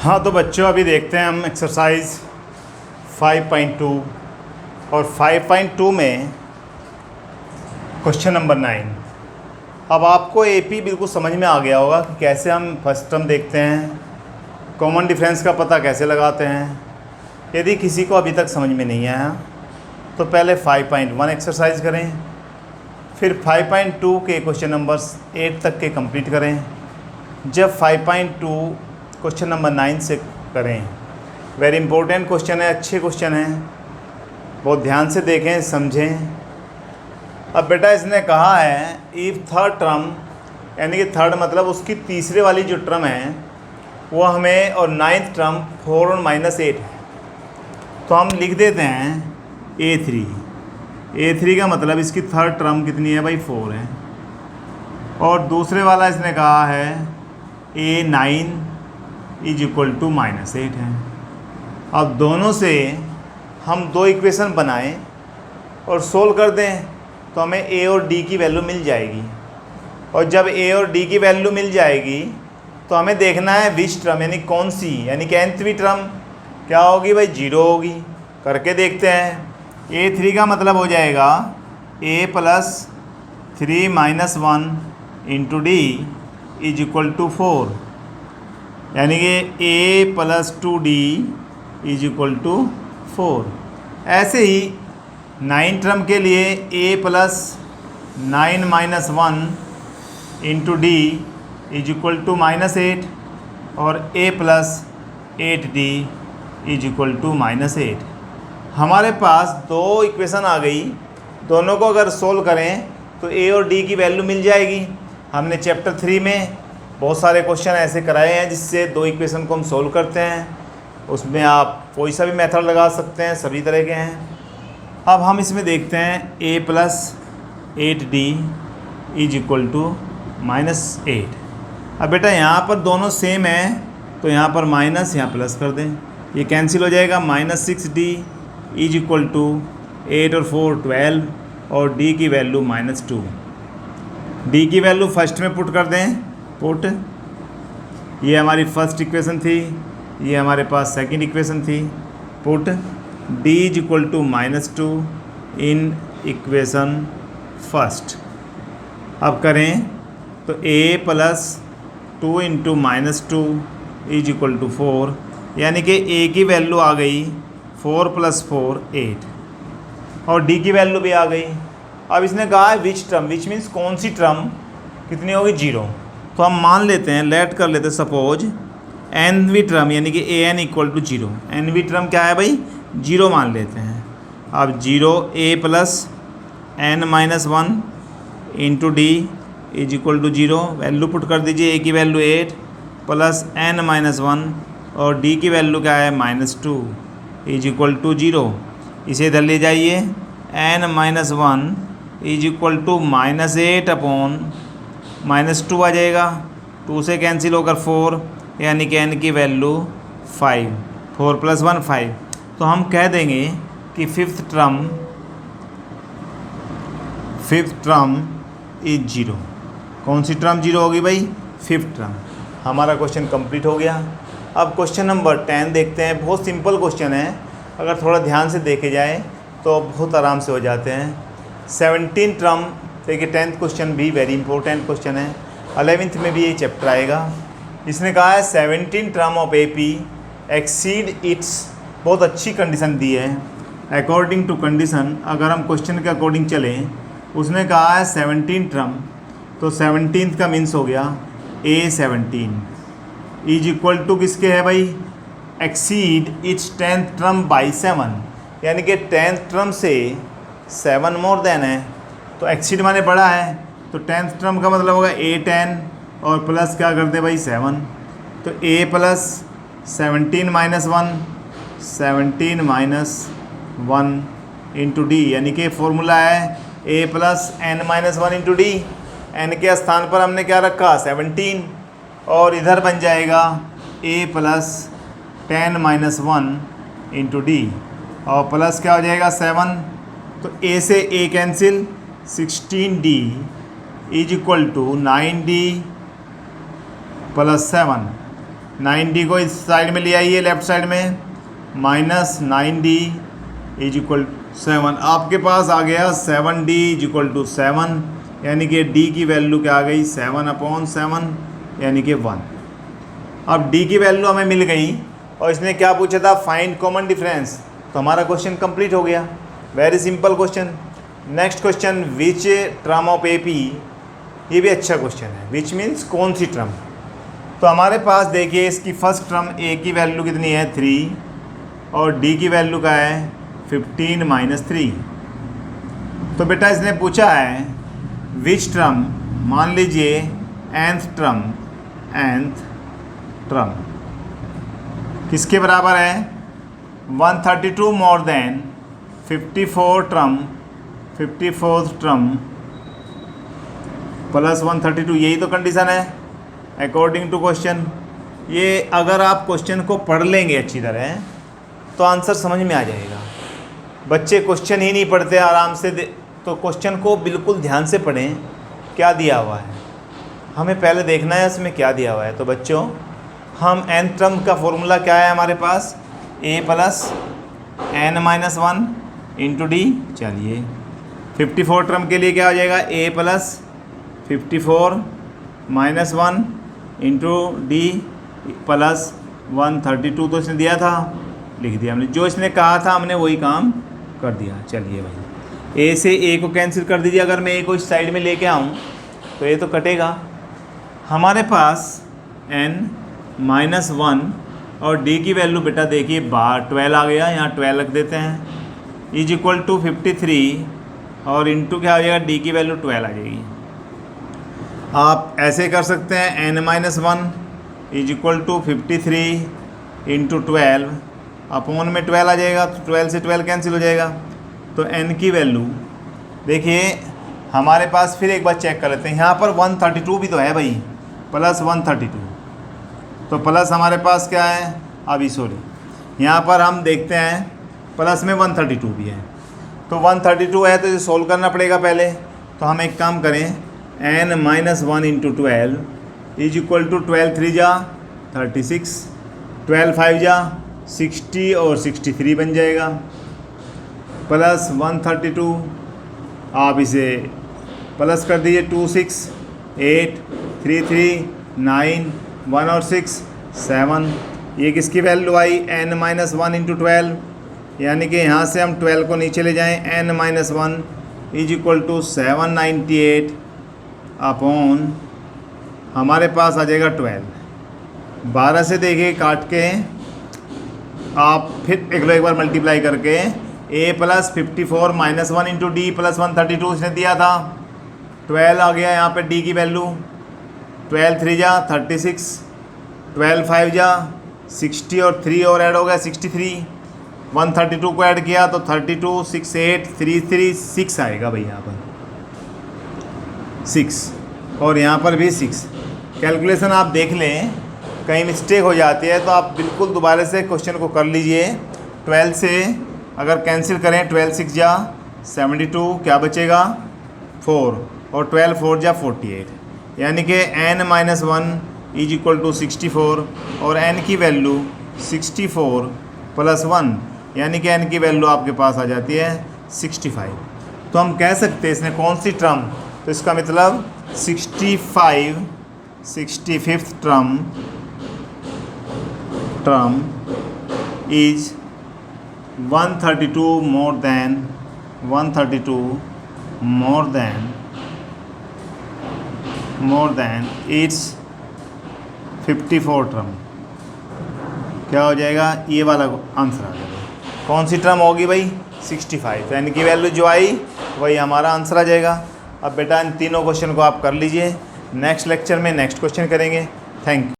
हाँ तो बच्चों, अभी देखते हैं हम एक्सरसाइज 5.2 और 5.2 में क्वेश्चन नंबर 9। अब आपको एपी बिल्कुल समझ में आ गया होगा कि कैसे हम फर्स्ट टर्म देखते हैं, कॉमन डिफरेंस का पता कैसे लगाते हैं। यदि किसी को अभी तक समझ में नहीं आया तो पहले 5.1 एक्सरसाइज करें, फिर 5.2 के क्वेश्चन नंबर्स 8 तक के कंप्लीट करें। जब 5.2 क्वेश्चन नंबर 9 से करें, वेरी इंपॉर्टेंट क्वेश्चन है, अच्छे क्वेश्चन हैं, बहुत ध्यान से देखें समझें। अब बेटा इसने कहा है इफ़ थर्ड टर्म, यानी कि थर्ड मतलब उसकी तीसरे वाली जो टर्म है वो हमें, और नाइन्थ टर्म 4 और -8 है, तो हम लिख देते हैं A3 का मतलब इसकी थर्ड टर्म कितनी है भाई, 4 है। और दूसरे वाला इसने कहा है A9 = -8 है। अब दोनों से हम दो इक्वेशन बनाएं और सोल्व कर दें तो हमें A और D की वैल्यू मिल जाएगी। और जब A और D की वैल्यू मिल जाएगी तो हमें देखना है विच टर्म, यानी कौन सी, यानी कि nthवीं टर्म क्या होगी भाई, 0 होगी। करके देखते हैं। A3 का मतलब हो जाएगा A + 3 - 1 × D = 4, यानी कि A + 2D = 4। ऐसे ही 9 टर्म के लिए A + 9 - 1 × D = -8 और A + 8D = -8। हमारे पास दो इक्वेशन आ गई, दोनों को अगर सोल्व करें तो A और D की वैल्यू मिल जाएगी। हमने चैप्टर 3 में बहुत सारे क्वेश्चन ऐसे कराए हैं जिससे दो इक्वेशन को हम सोल्व करते हैं। उसमें आप कोई सा भी मेथड लगा सकते हैं, सभी तरह के हैं। अब हम इसमें देखते हैं A + 8D = -8। अब बेटा यहाँ पर दोनों सेम है तो यहाँ पर माइनस, यहाँ प्लस कर दें, ये कैंसिल हो जाएगा। -6D = 8 और 4 12 और D की वैल्यू -2। D की वैल्यू फर्स्ट में पुट कर दें, पुट, ये हमारी फर्स्ट इक्वेशन थी, ये हमारे पास सेकंड इक्वेशन थी। Put D = -2 in equation first. अब करें तो A + 2 × -2 = 4, यानी कि A की वैल्यू आ गई 4 + 4 8 और D की वैल्यू भी आ गई। अब इसने कहा है विच टर्म, विच मीन्स कौन सी टर्म कितनी होगी, 0। तो हम मान लेते हैं, लेट कर लेते हैं सपोज nवीं टर्म, यानी कि an = 0। nवीं टर्म क्या है भाई, 0 मान लेते हैं। अब 0 A + n - 1 × D = 0, value put कर दीजिए। A की वैल्यू 8 + n - 1 और D की वैल्यू क्या है, -2 = 0। इसे इधर ले जाइए, n - 1 = -8/-2 आ जाएगा। 2 से कैंसिल होकर 4, यानी कि n की वैल्यू 5, 4 + 1 5। तो हम कह देंगे कि फिफ्थ टर्म इज 0। कौन सी टर्म 0 होगी भाई, फिफ्थ टर्म। हमारा क्वेश्चन कंप्लीट हो गया। अब क्वेश्चन नंबर 10 देखते हैं। बहुत सिंपल क्वेश्चन है, अगर थोड़ा ध्यान से देखे जाए तो बहुत आराम से हो जाते हैं। 17 टर्म, देखिए 10th क्वेश्चन भी वेरी इंपॉर्टेंट क्वेश्चन है, 11th में भी ये चैप्टर आएगा। इसने कहा है 17 term of AP exceed it's, बहुत अच्छी कंडीशन दी है, अकॉर्डिंग टू कंडीशन। अगर हम क्वेश्चन के अकॉर्डिंग चलें, उसने कहा है 17 टर्म, तो 17th का मीन्स हो गया A17 = किसके है भाई, exceed it's 10th term by 7, यानी कि 10th टर्म से 7 मोर देन है, तो एक्सीड माने बड़ा है, तो 10th टर्म का मतलब होगा A10 और प्लस क्या कर दे भाई 7, तो A + 17 - 1 × D, यानी कि फॉर्मूला है A + n - 1 × D। n के स्थान पर हमने क्या रखा, 17, और इधर बन जाएगा A + 10 - 1 × D, और प्लस क्या हो जाएगा 7, तो A से A cancel, 16D = 9D + 7, 9D को इस साइड में ले आइए, लेफ्ट साइड में, माइनस 9D इज इक्वल 7। आपके पास आ गया 7D इज इक्वल टू 7, यानी कि D की वैल्यू क्या आ गई 7/7, यानी कि 1। अब D की वैल्यू हमें मिल गई और इसने क्या पूछा था, फाइंड कॉमन डिफरेंस, तो हमारा क्वेश्चन कंप्लीट हो गया। Very simple question. Next question, which term of AP, ये भी अच्छा क्वेश्चन है। विच मीन्स कौन सी टर्म। तो हमारे पास देखिए इसकी फर्स्ट टर्म A की वैल्यू कितनी है 3 और D की वैल्यू क्या है 15 - 3। तो बेटा इसने पूछा है विच टर्म, मान लीजिए nth टर्म किसके बराबर है 132 more than 54th term plus 132, यही तो कंडीशन है अकॉर्डिंग टू क्वेश्चन। ये अगर आप क्वेश्चन को पढ़ लेंगे अच्छी तरह तो आंसर समझ में आ जाएगा। बच्चे क्वेश्चन ही नहीं पढ़ते आराम से, तो क्वेश्चन को बिल्कुल ध्यान से पढ़ें क्या दिया हुआ है, हमें पहले देखना है इसमें क्या दिया हुआ है। तो बच्चों हम nth टर्म का फॉर्मूला क्या है हमारे पास, a plus n-1 into D. चलिए 54 टर्म के लिए क्या हो जाएगा, a plus 54 - 1 into D plus 132, तो इसने दिया था, लिख दिया हमने, जो इसने कहा था हमने वही काम कर दिया। चलिए भाई a से a को कैंसिल कर दीजिए, अगर मैं a को इस साइड में लेके आऊँ तो ये तो कटेगा। हमारे पास n-1 और d की वैल्यू बेटा देखिए 12 आ गया, यहाँ 12 रख देते हैं, इज इक्वल टू 53 और इंटू क्या हो जाएगा, d की वैल्यू 12 आ जाएगी। आप ऐसे कर सकते हैं n-1 is equal to 53 into 12 upon में 12 आ जाएगा, तो 12 से 12 कैंसिल हो जाएगा। तो n की वैल्यू देखिए हमारे पास, फिर एक बार चेक कर लेते हैं, यहाँ पर 132 भी तो है भाई, प्लस 132, तो प्लस हमारे पास क्या है, अभी सॉरी यहाँ पर हम देखते हैं प्लस में 132 भी है, तो 132 है तो इसे सोल्व करना पड़ेगा पहले। तो हम एक काम करें, n-1 into 12 is equal to 12 3 जा 36, 12 5 जा 60 और 63 बन जाएगा, प्लस 132, आप इसे प्लस कर दीजिए 2 6 8 3 3 9 1 और 6 7, ये किसकी वैल्यू आई n-1 इंटू 12, यानी कि यहाँ से हम 12 को नीचे ले जाएं, n-1 is equal to 798 upon हमारे पास आ जाएगा 12। 12 से देखिए काट के आप फिर एक बार मल्टीप्लाई करके a plus 54 - 1 into D plus 132 इसने दिया था, 12 आ गया यहाँ पे d की वैल्यू, 12 3 जा 36, 12 5 जा 60 और 3 और ऐड हो गया 63, 132 को ऐड किया तो 32 6 8 3 3 6 आएगा भाई, यहाँ पर 6 और यहाँ पर भी 6। कैलकुलेशन आप देख लें, कहीं मिस्टेक हो जाती है तो आप बिल्कुल दोबारा से क्वेश्चन को कर लीजिए। 12 से अगर कैंसिल करें 12 6 जा 72, क्या बचेगा 4 और 12 4 जा 48, यानी कि n-1 इज इक्वल टू 64 और n की वैल्यू 64 प्लस 1, यानी कि n की वैल्यू आपके पास आ जाती है 65। तो हम कह सकते हैं इसने कौन सी टर्म, तो इसका मतलब 65th term is 132 more than it's 54 term. क्या हो जाएगा, ये वाला आंसर आ जाएगा। कौन सी टर्म होगी भाई 65, तो n की वैल्यू जो आई वही हमारा आंसर आ जाएगा। अब बेटा इन तीनों क्वेश्चन को आप कर लीजिए, नेक्स्ट लेक्चर में नेक्स्ट क्वेश्चन करेंगे। Thank you.